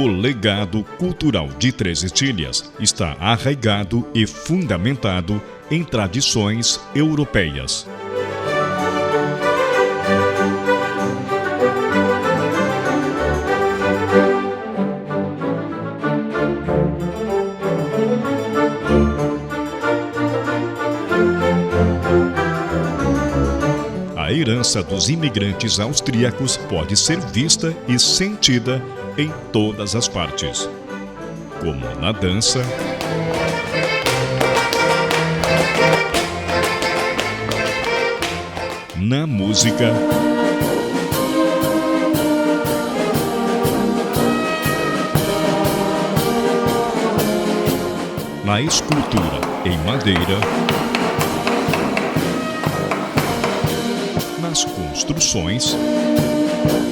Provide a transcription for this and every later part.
O legado cultural de Três Etilhas está arraigado e fundamentado em tradições europeias. A herança dos imigrantes austríacos pode ser vista e sentida em todas as partes, como na dança, na música, na escultura em madeira, nas construções,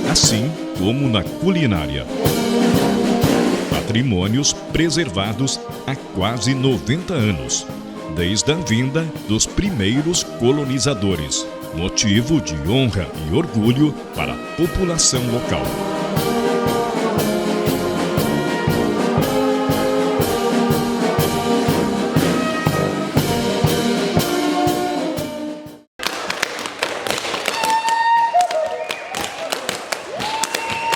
assim como na culinária. Patrimônios preservados há quase 90 anos, desde a vinda dos primeiros colonizadores, motivo de honra e orgulho para a população local.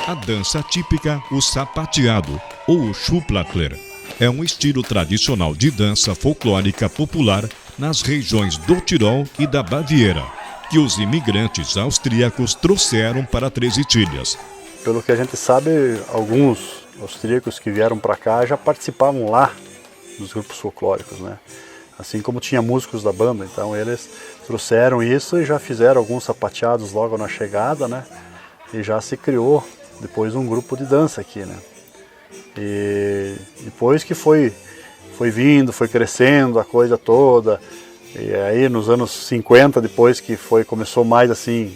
A dança típica, o sapateado, ou o Schuhplattler, é um estilo tradicional de dança folclórica popular nas regiões do Tirol e da Baviera, que os imigrantes austríacos trouxeram para Três Etilhas. Pelo que a gente sabe, alguns austríacos que vieram para cá já participavam lá dos grupos folclóricos, né? Assim como tinha músicos da banda, então eles trouxeram isso e já fizeram alguns sapateados logo na chegada, né? E já se criou depois um grupo de dança aqui, né? E depois que foi vindo, foi crescendo a coisa toda, e aí nos anos 50, depois que começou mais assim,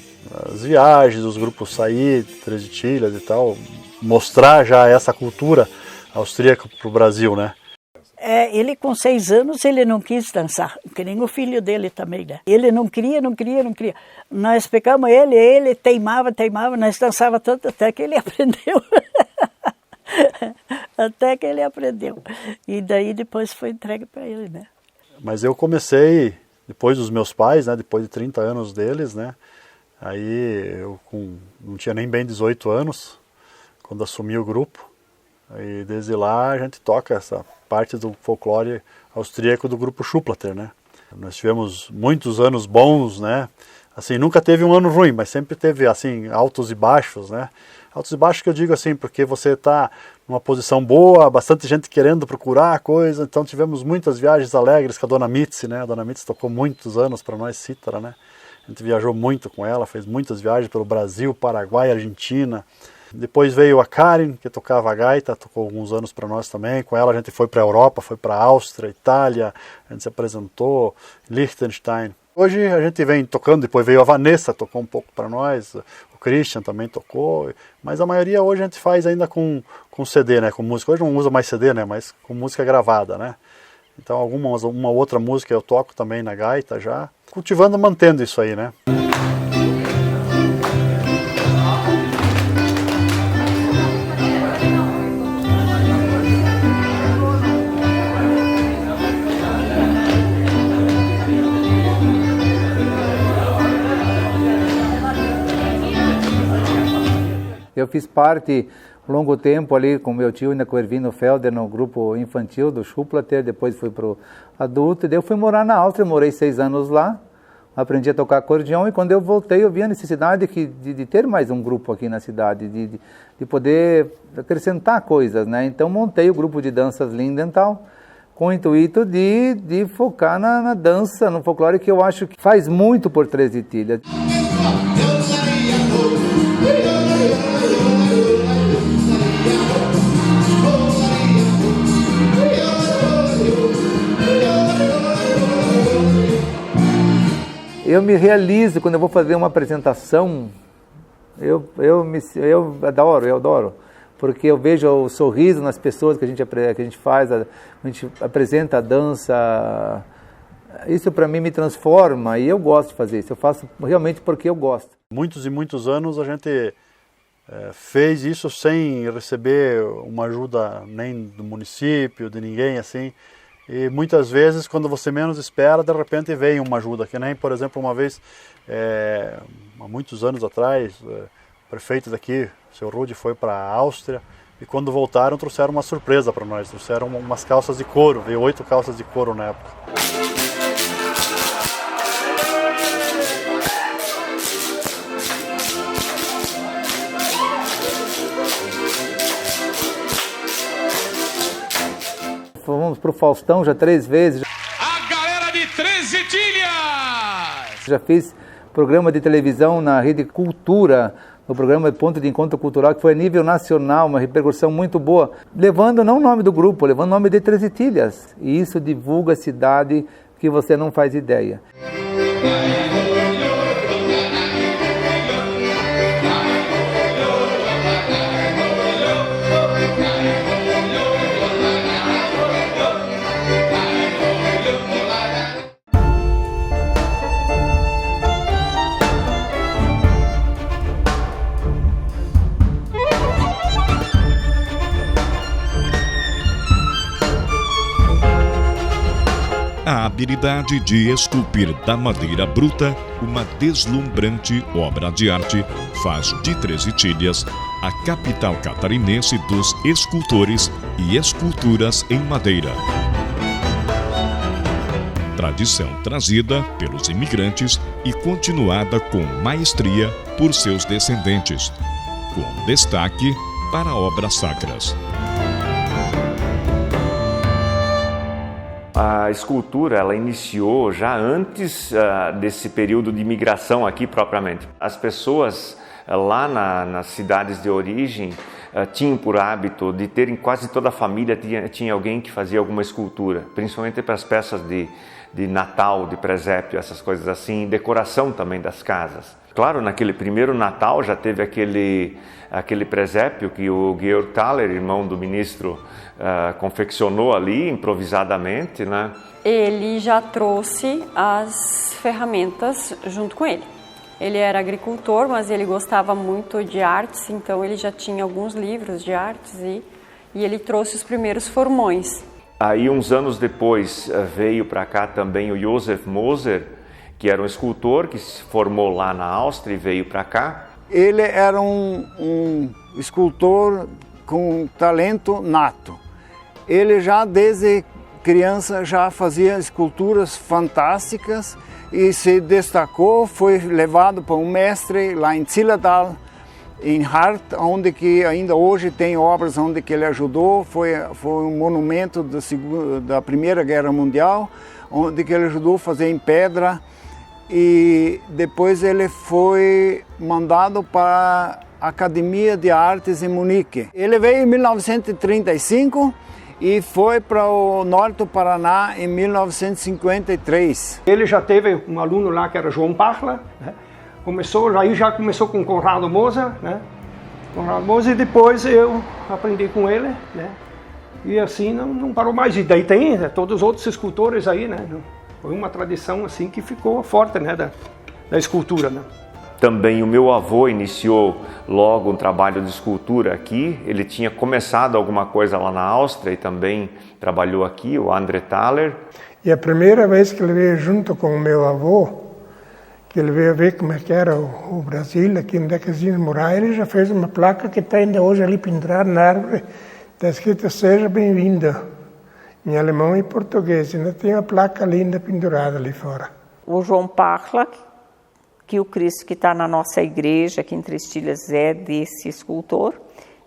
as viagens, os grupos sair, Três Etilhas e tal, mostrar já essa cultura austríaca para o Brasil, né? Ele com 6 anos, ele não quis dançar, que nem o filho dele também, né? Ele não queria. Nós pegamos ele teimava, nós dançava tanto até que ele aprendeu. Até que ele aprendeu. E daí depois foi entregue para ele, né? Mas eu comecei, depois dos meus pais, né? Depois de 30 anos deles, né? Aí eu não tinha nem bem 18 anos, quando assumi o grupo. E desde lá a gente toca essa parte do folclore austríaco do grupo Schuhplattler, né? Nós tivemos muitos anos bons, né? Assim, nunca teve um ano ruim, mas sempre teve assim altos e baixos, né? Altos e baixos que eu digo assim, porque você está numa posição boa, bastante gente querendo procurar a coisa, então tivemos muitas viagens alegres com a Dona Mitzi, né? A Dona Mitzi tocou muitos anos para nós cítara, né? A gente viajou muito com ela, fez muitas viagens pelo Brasil, Paraguai, Argentina. Depois veio a Karen, que tocava a gaita, tocou alguns anos para nós também. Com ela a gente foi para a Europa, foi para a Áustria, Itália, a gente se apresentou, Liechtenstein. Hoje a gente vem tocando, depois veio a Vanessa, tocou um pouco para nós, o Christian também tocou, mas a maioria hoje a gente faz ainda com CD, né, com música. Hoje não usa mais CD, né, mas com música gravada, né. Então uma outra música eu toco também na gaita já, cultivando, mantendo isso aí, né. Eu fiz parte longo tempo ali com meu tio, ainda com o Ervino Felder, no grupo infantil do Schuhplattler, depois fui para o adulto, e daí eu fui morar na Áustria, morei 6 anos lá, aprendi a tocar acordeão, e quando eu voltei eu vi a necessidade de ter mais um grupo aqui na cidade, de poder acrescentar coisas, né? Então montei o grupo de danças Lindenthal, com o intuito de focar na dança, no folclore, que eu acho que faz muito por Três Etilhas. Eu me realizo quando eu vou fazer uma apresentação, eu adoro, porque eu vejo o sorriso nas pessoas que a gente faz, a gente apresenta a dança, isso para mim me transforma e eu gosto de fazer isso, eu faço realmente porque eu gosto. Muitos e muitos anos a gente fez isso sem receber uma ajuda nem do município, de ninguém assim. E muitas vezes, quando você menos espera, de repente vem uma ajuda. Que nem, por exemplo, uma vez, há muitos anos atrás, o prefeito daqui, o seu Rudi, foi para a Áustria. E quando voltaram, trouxeram uma surpresa para nós. Trouxeram umas calças de couro. Veio 8 calças de couro na época. Fomos pro Faustão já 3 vezes. A galera de Três Itilhas! Já fiz programa de televisão na Rede Cultura, no programa Ponto de Encontro Cultural, que foi a nível nacional, uma repercussão muito boa, levando não o nome do grupo, levando o nome de Três Itilhas. E isso divulga a cidade que você não faz ideia. A habilidade de esculpir da madeira bruta uma deslumbrante obra de arte faz de Três Itilhas a capital catarinense dos escultores e esculturas em madeira. Tradição trazida pelos imigrantes e continuada com maestria por seus descendentes, com destaque para obras sacras. A escultura, ela iniciou já antes desse período de imigração aqui propriamente. As pessoas lá nas cidades de origem tinham por hábito de terem, quase toda a família tinha alguém que fazia alguma escultura, principalmente para as peças de Natal, de presépio, essas coisas assim, decoração também das casas. Claro, naquele primeiro Natal já teve aquele presépio que o Georg Thaler, irmão do ministro, confeccionou ali improvisadamente, né? Ele já trouxe as ferramentas junto com ele. Ele era agricultor, mas ele gostava muito de artes, então ele já tinha alguns livros de artes e ele trouxe os primeiros formões. Aí, uns anos depois, veio para cá também o Josef Moser, que era um escultor que se formou lá na Áustria e veio para cá. Ele era um escultor com talento nato. Ele já desde criança já fazia esculturas fantásticas e se destacou, foi levado para um mestre lá em Zillertal, em Hart, onde que ainda hoje tem obras onde que ele ajudou. Foi um monumento da Primeira Guerra Mundial, onde que ele ajudou a fazer em pedra. E depois ele foi mandado para a Academia de Artes em Munique. Ele veio em 1935 e foi para o norte do Paraná em 1953. Ele já teve um aluno lá que era João Pachler, né? Já começou com Conrado Moser, né? Conrado Moser, e depois eu aprendi com ele, né? E assim não parou mais. E daí tem todos os outros escultores aí, né? Foi uma tradição assim que ficou forte, né, da escultura, né? Também o meu avô iniciou logo um trabalho de escultura aqui. Ele tinha começado alguma coisa lá na Áustria e também trabalhou aqui, o André Thaler. E a primeira vez que ele veio junto com o meu avô, que ele veio ver como é que era o Brasil, aqui onde é que eles iam morar, ele já fez uma placa que está ainda hoje ali pendurada na árvore, está escrito "Seja bem-vindo", em alemão e português. Ainda tem uma placa linda pendurada ali fora. O João Pachler, que o Cristo que está na nossa igreja, aqui em Três Itilhas, é desse escultor.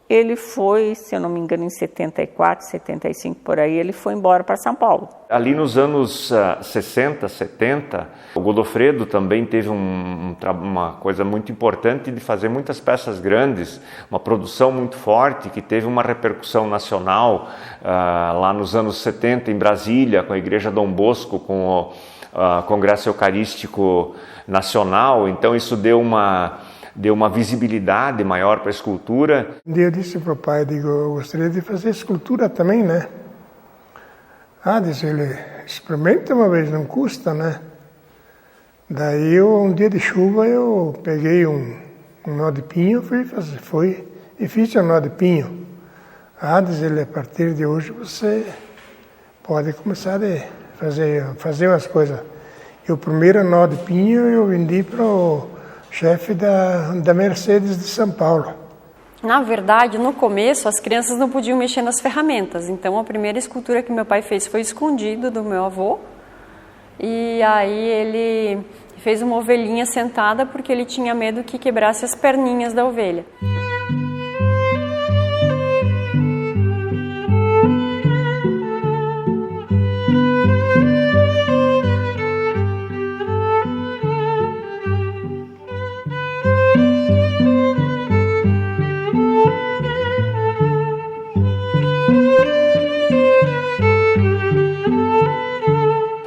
Ele foi, se eu não me engano, em 74, 75, por aí, ele foi embora para São Paulo. Ali nos anos 60, 70, o Godofredo também teve uma coisa muito importante de fazer muitas peças grandes, uma produção muito forte, que teve uma repercussão nacional lá nos anos 70, em Brasília, com a Igreja Dom Bosco, com o Congresso Eucarístico Nacional. Então isso deu uma visibilidade maior para a escultura. Um dia eu disse para o pai, eu gostaria de fazer escultura também, né? Disse ele, experimenta uma vez, não custa, né? Daí um dia de chuva eu peguei um um nó de pinho, fui e fiz o nó de pinho. Diz ele, a partir de hoje você pode começar a fazer umas coisas. E o primeiro nó de pinho eu vendi para o chefe da Mercedes de São Paulo. Na verdade, no começo, as crianças não podiam mexer nas ferramentas. Então, a primeira escultura que meu pai fez foi escondido do meu avô. E aí ele fez uma ovelhinha sentada porque ele tinha medo que quebrasse as perninhas da ovelha.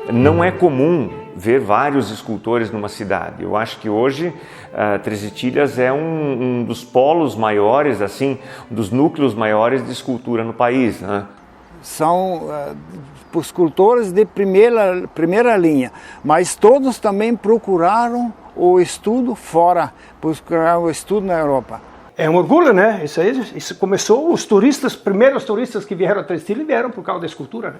Não é comum ver vários escultores numa cidade. Eu acho que hoje Três Itilhas é um dos polos maiores, assim, dos núcleos maiores de escultura no país, né? São escultores de primeira linha, mas todos também procuraram o estudo fora, procuraram o estudo na Europa. É um orgulho, né? Isso começou, primeiros turistas que vieram a Três Itilhas vieram por causa da escultura, né?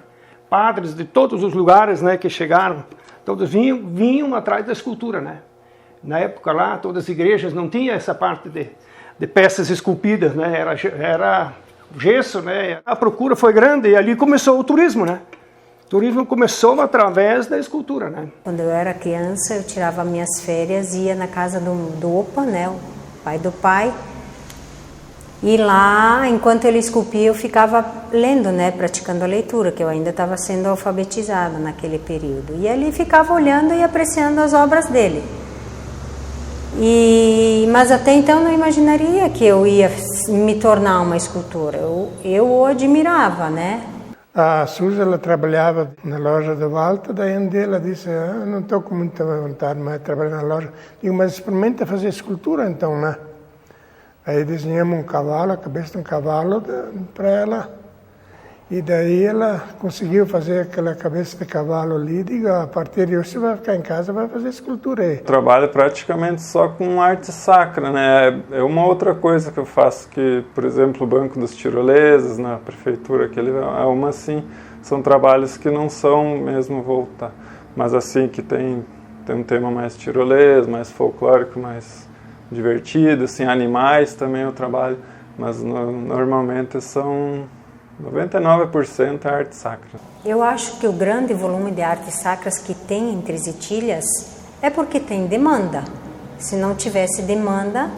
Padres de todos os lugares, né, que chegaram, todos vinham atrás da escultura, né? Na época lá, todas as igrejas não tinham essa parte de peças esculpidas, né? Era gesso, né? A procura foi grande e ali começou o turismo, né? O turismo começou através da escultura, né? Quando eu era criança, eu tirava minhas férias e ia na casa do Opa, né, o pai do pai. E lá, enquanto ele esculpia, eu ficava lendo, né, praticando a leitura, que eu ainda estava sendo alfabetizada naquele período. E ali ficava olhando e apreciando as obras dele. Mas até então não imaginaria que eu ia me tornar uma escultora. Eu o admirava, né? A Suzy, ela trabalhava na loja do Walter, daí um dia ela disse, não estou com muita vontade mais de trabalhar na loja. Digo, mas experimenta fazer escultura então, né? Aí desenhamos um cavalo, a cabeça de um cavalo para ela. E daí ela conseguiu fazer aquela cabeça de cavalo ali. Digo, a partir de hoje você vai ficar em casa, vai fazer escultura aí. Trabalho praticamente só com arte sacra, né? É uma outra coisa que eu faço, que, por exemplo, o Banco dos Tiroleses, na prefeitura, são trabalhos que não são mesmo voltar, mas assim, que tem um tema mais tirolês, mais folclórico, mais divertido, assim, animais também eu trabalho, mas normalmente são 99% arte sacra. Eu acho que o grande volume de artes sacras que tem em Três Itilhas é porque tem demanda. Se não tivesse demanda,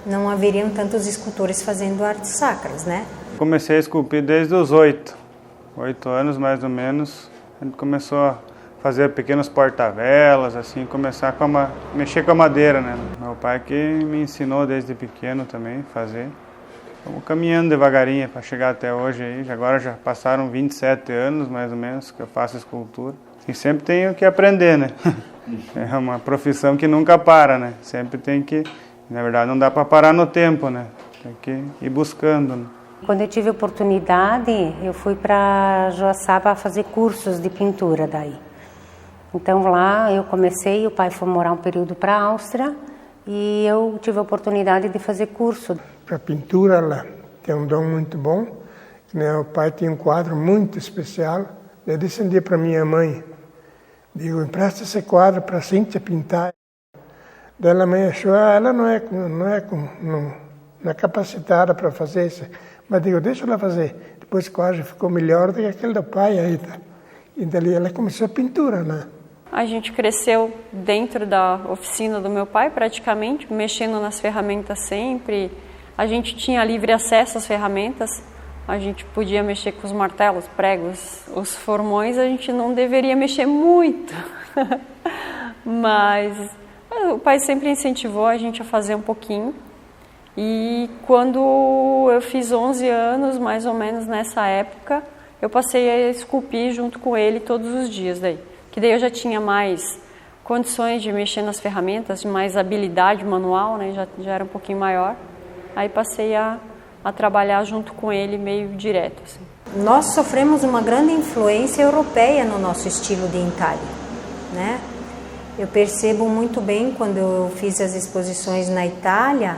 não haveriam tantos escultores fazendo artes sacras, né? Comecei a esculpir desde os 8 anos mais ou menos. A gente começou a fazer pequenos porta-velas, assim, começar mexer com a madeira, né? Meu pai que me ensinou desde pequeno também a fazer. Estamos caminhando devagarinho para chegar até hoje aí. Agora já passaram 27 anos, mais ou menos, que eu faço escultura. E sempre tenho que aprender, né? É uma profissão que nunca para, né? Sempre tem que... Na verdade, não dá para parar no tempo, né? Tem que ir buscando, né? Quando eu tive oportunidade, eu fui para Joaçaba fazer cursos de pintura daí. Então lá eu comecei, o pai foi morar um período para a Áustria e eu tive a oportunidade de fazer curso. Para pintura ela tem um dom muito bom, né? O pai tinha um quadro muito especial. Eu disse um dia para minha mãe, digo, empresta esse quadro para a Cíntia pintar. Daí ela me achou, ela não é capacitada para fazer isso. Mas digo, deixa ela fazer. Depois o quadro ficou melhor do que aquele do pai aí. Tá? E dali ela começou a pintura, né? A gente cresceu dentro da oficina do meu pai, praticamente, mexendo nas ferramentas sempre. A gente tinha livre acesso às ferramentas. A gente podia mexer com os martelos, pregos, os formões. A gente não deveria mexer muito. Mas o pai sempre incentivou a gente a fazer um pouquinho. E quando eu fiz 11 anos, mais ou menos nessa época, eu passei a esculpir junto com ele todos os dias daí. Que daí eu já tinha mais condições de mexer nas ferramentas, mais habilidade manual, né? Já era um pouquinho maior. Aí passei a trabalhar junto com ele meio direto. Assim. Nós sofremos uma grande influência europeia no nosso estilo de entalhe, né? Eu percebo muito bem quando eu fiz as exposições na Itália,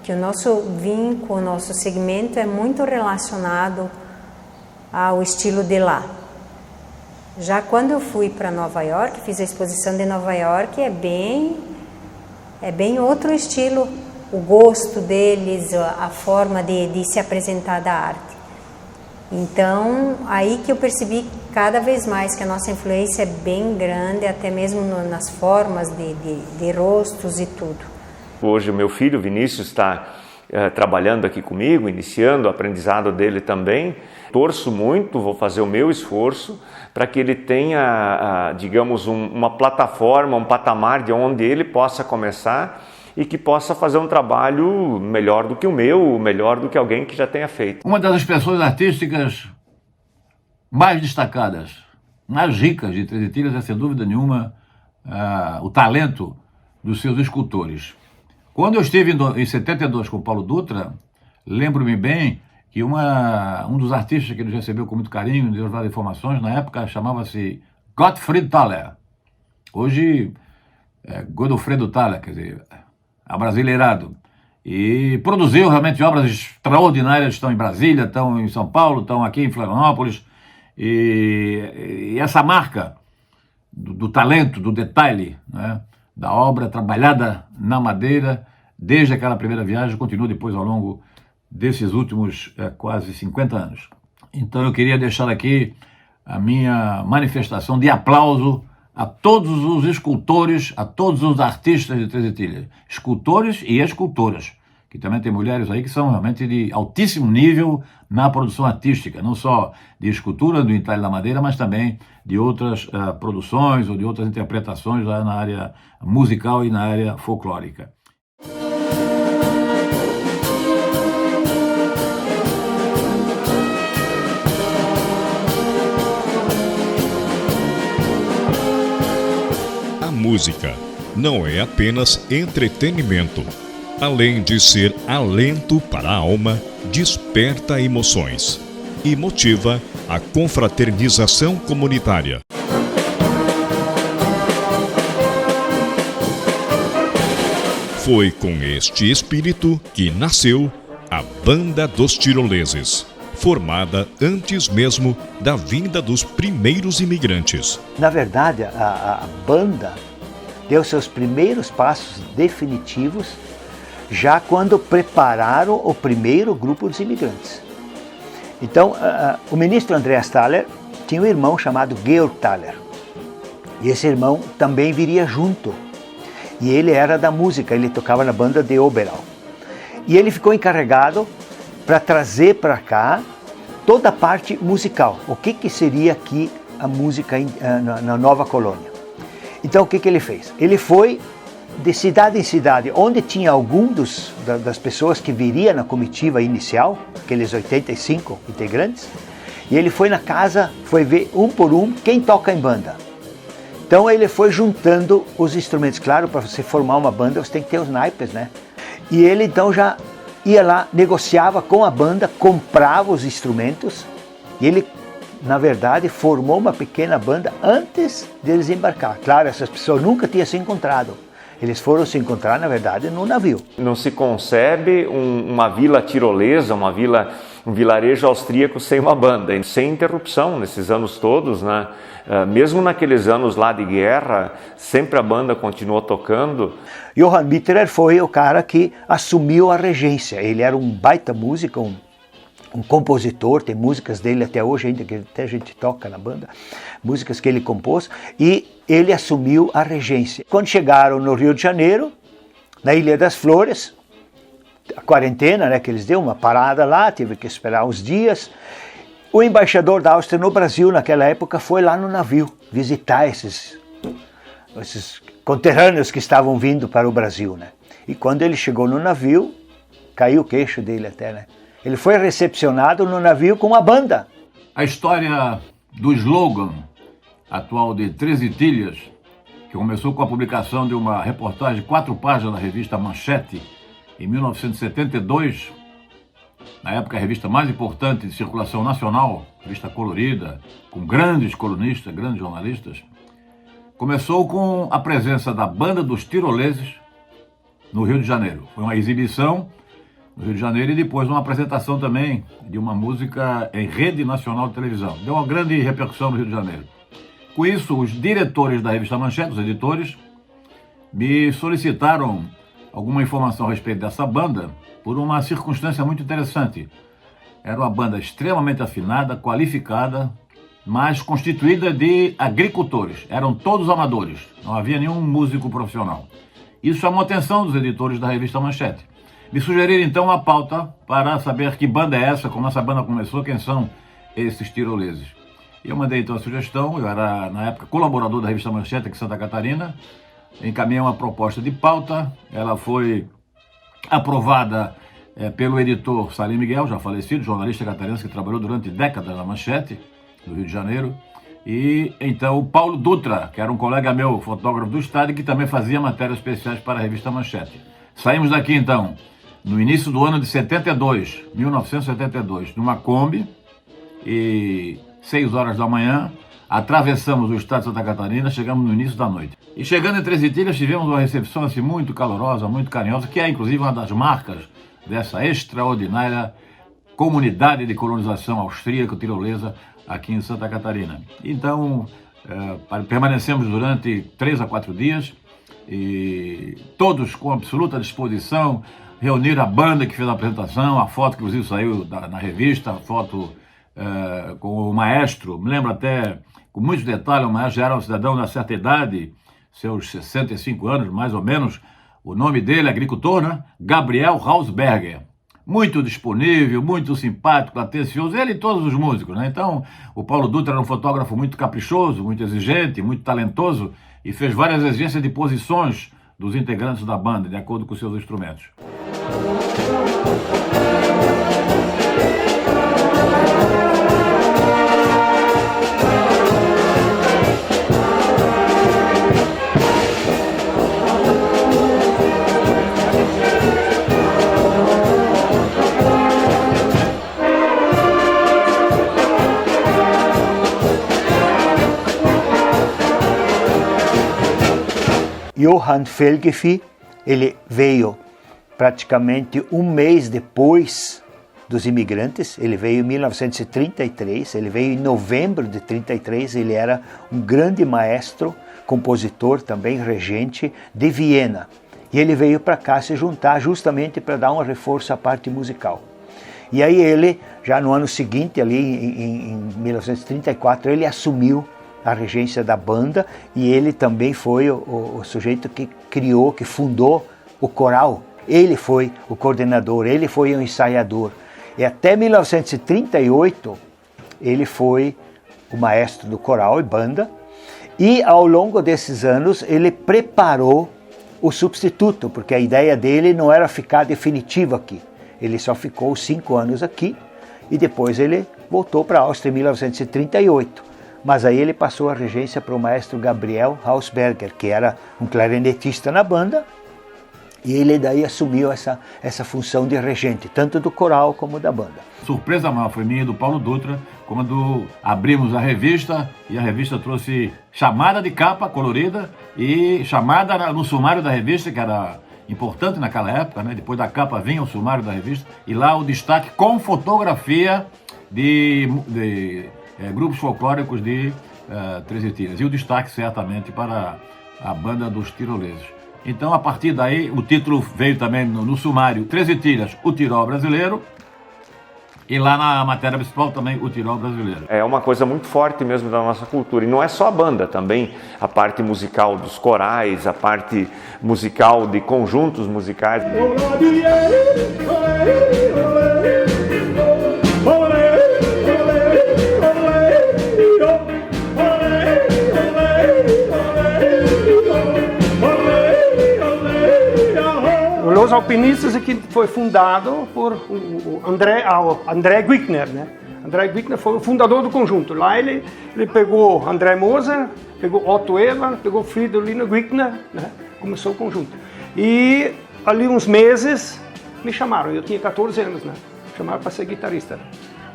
que o nosso vínculo, o nosso segmento é muito relacionado ao estilo de lá. Já quando eu fui para Nova York, fiz a exposição de Nova York, é bem outro estilo, o gosto deles, a forma de se apresentar da arte. Então, aí que eu percebi cada vez mais que a nossa influência é bem grande, até mesmo nas formas de rostos e tudo. Hoje o meu filho Vinícius está trabalhando aqui comigo, iniciando o aprendizado dele também. Torço muito, vou fazer o meu esforço para que ele tenha, digamos, uma plataforma, um patamar de onde ele possa começar e que possa fazer um trabalho melhor do que o meu, melhor do que alguém que já tenha feito. Uma das expressões artísticas mais destacadas, mais ricas de Três Itilhas é, sem dúvida nenhuma, o talento dos seus escultores. Quando eu estive em 72 com o Paulo Dutra, lembro-me bem que um dos artistas que ele recebeu com muito carinho, deu várias informações, na época chamava-se Gottfried Thaler. Hoje é Godofredo Thaler, quer dizer, abrasileirado. E produziu realmente obras extraordinárias, estão em Brasília, estão em São Paulo, estão aqui em Florianópolis. E essa marca do talento, do detalhe, né, da obra trabalhada na madeira, desde aquela primeira viagem, continua depois ao longo desses últimos quase 50 anos. Então eu queria deixar aqui a minha manifestação de aplauso a todos os escultores, a todos os artistas de Três Itilhas, escultores e escultoras, que também tem mulheres aí que são realmente de altíssimo nível na produção artística, não só de escultura do entalhe da madeira, mas também de outras produções ou de outras interpretações lá na área musical e na área folclórica. A música não é apenas entretenimento. Além de ser alento para a alma, desperta emoções e motiva a confraternização comunitária. Foi com este espírito que nasceu a Banda dos Tiroleses, formada antes mesmo da vinda dos primeiros imigrantes. Na verdade, a banda deu seus primeiros passos definitivos já quando prepararam o primeiro grupo dos imigrantes. Então, o ministro Andreas Thaler tinha um irmão chamado Georg Thaler. E esse irmão também viria junto. E ele era da música, ele tocava na banda de Oberau. E ele ficou encarregado para trazer para cá toda a parte musical. O que seria aqui a música na nova colônia. Então, o que ele fez? Ele foi de cidade em cidade, onde tinha algum das pessoas que viria na comitiva inicial, aqueles 85 integrantes, e ele foi na casa, foi ver um por um quem toca em banda. Então ele foi juntando os instrumentos. Claro, para você formar uma banda você tem que ter os naipes, né? E ele então já ia lá, negociava com a banda, comprava os instrumentos, e ele, na verdade, formou uma pequena banda antes deles embarcar. Claro, essas pessoas nunca tinham se encontrado. Eles foram se encontrar, na verdade, no navio. Não se concebe uma vila tirolesa, um vilarejo austríaco sem uma banda, sem interrupção nesses anos todos, né? Mesmo naqueles anos lá de guerra, sempre a banda continuou tocando. Johann Mitterer foi o cara que assumiu a regência. Ele era um baita músico, um compositor, tem músicas dele até hoje, ainda que até a gente toca na banda, músicas que ele compôs, e ele assumiu a regência. Quando chegaram no Rio de Janeiro, na Ilha das Flores, a quarentena, né, que eles deu uma parada lá, teve que esperar uns dias, o embaixador da Áustria no Brasil, naquela época, foi lá no navio visitar esses conterrâneos que estavam vindo para o Brasil, né? E quando ele chegou no navio, caiu o queixo dele até, né? Ele foi recepcionado no navio com uma banda. A história do slogan atual de Três Itilhas, que começou com a publicação de uma reportagem de 4 páginas na revista Manchete, em 1972, na época a revista mais importante de circulação nacional, revista colorida, com grandes colunistas, grandes jornalistas, Começou com a presença da Banda dos Tiroleses no Rio de Janeiro. Foi uma exibição no Rio de Janeiro e depois uma apresentação também de uma música em rede nacional de televisão. Deu uma grande repercussão no Rio de Janeiro. Com isso, os diretores da revista Manchete, os editores, me solicitaram alguma informação a respeito dessa banda por uma circunstância muito interessante. Era uma banda extremamente afinada, qualificada, mas constituída de agricultores. Eram todos amadores, não havia nenhum músico profissional. Isso chamou a atenção dos editores da revista Manchete. Me sugeriram então uma pauta para saber que banda é essa, como essa banda começou, quem são esses tiroleses. Eu mandei então a sugestão, eu era na época colaborador da revista Manchete aqui em Santa Catarina, encaminhei uma proposta de pauta, ela foi aprovada pelo editor Salim Miguel, já falecido, jornalista catarinense que trabalhou durante décadas na Manchete, do Rio de Janeiro, e então o Paulo Dutra, que era um colega meu, fotógrafo do estado, que também fazia matérias especiais para a revista Manchete. Saímos daqui então, no início do ano de 1972, numa Kombi, e 6 horas da manhã, atravessamos o estado de Santa Catarina, chegamos no início da noite. E chegando em Três Itilhas, tivemos uma recepção assim, muito calorosa, muito carinhosa, que é inclusive uma das marcas dessa extraordinária comunidade de colonização austríaca tirolesa aqui em Santa Catarina. Então, permanecemos durante 3 a 4 dias, e todos com absoluta disposição, reuniram a banda que fez a apresentação, a foto que inclusive saiu na revista, a foto com o maestro, me lembro até com muitos detalhes, o maestro já era um cidadão de certa idade, seus 65 anos mais ou menos, o nome dele, agricultor, né? Gabriel Hausberger. Muito disponível, muito simpático, atencioso, ele e todos os músicos, né? Então, o Paulo Dutra era um fotógrafo muito caprichoso, muito exigente, muito talentoso e fez várias exigências de posições dos integrantes da banda, de acordo com seus instrumentos. Johann Felgefie, ele veio praticamente um mês depois dos imigrantes, ele veio em 1933, ele veio em novembro de 33, ele era um grande maestro, compositor também, regente de Viena. E ele veio para cá se juntar justamente para dar um reforço à parte musical. E aí ele, já no ano seguinte, ali em 1934, ele assumiu a regência da banda e ele também foi o sujeito que criou, que fundou o coral. Ele foi o coordenador, ele foi o ensaiador. E até 1938 ele foi o maestro do coral e banda. E ao longo desses anos ele preparou o substituto, porque a ideia dele não era ficar definitivo aqui. Ele só ficou 5 anos aqui e depois ele voltou para a Áustria em 1938. Mas aí ele passou a regência para o maestro Gabriel Hausberger, que era um clarinetista na banda, e ele daí assumiu essa função de regente, tanto do coral como da banda. Surpresa maior foi minha e do Paulo Dutra, quando abrimos a revista, e a revista trouxe chamada de capa colorida e chamada no sumário da revista, que era importante naquela época, né? Depois da capa vinha o sumário da revista, e lá o destaque com fotografia de grupos folclóricos de Três Itilhas. E o destaque, certamente, para a banda dos tiroleses. Então, a partir daí, o título veio também no sumário Três Itilhas, o Tirol Brasileiro. E lá na matéria principal também o Tirol Brasileiro. É uma coisa muito forte mesmo da nossa cultura. E não é só a banda, também a parte musical dos corais, a parte musical de conjuntos musicais. Os Alpinistas aqui foi fundado por o André Guickner, né? André Guickner foi o fundador do conjunto. Lá ele pegou André Moser, pegou Otto Eber, pegou Fridolino Guickner, né? Começou o conjunto. E ali uns meses me chamaram, eu tinha 14 anos, né? Chamaram para ser guitarrista.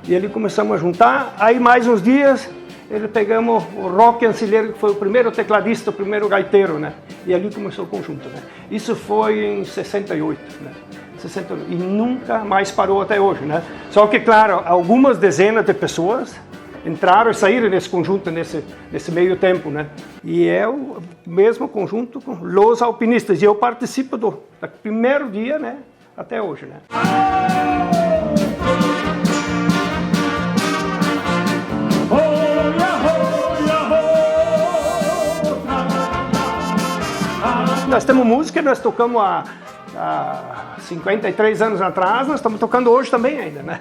E ali começamos a juntar, aí mais uns dias ele pegamos o Roque Ancilheiro, que foi o primeiro tecladista, o primeiro gaiteiro, né? E ali começou o conjunto, né? Isso foi em 68, né? 68, e nunca mais parou até hoje, né? Só que, claro, algumas dezenas de pessoas entraram e saíram nesse conjunto nesse meio tempo, né? E é o mesmo conjunto com Los Alpinistas. E eu participo do primeiro dia, né? Até hoje, né? Nós temos música, nós tocamos há 53 anos atrás, nós estamos tocando hoje também ainda, né?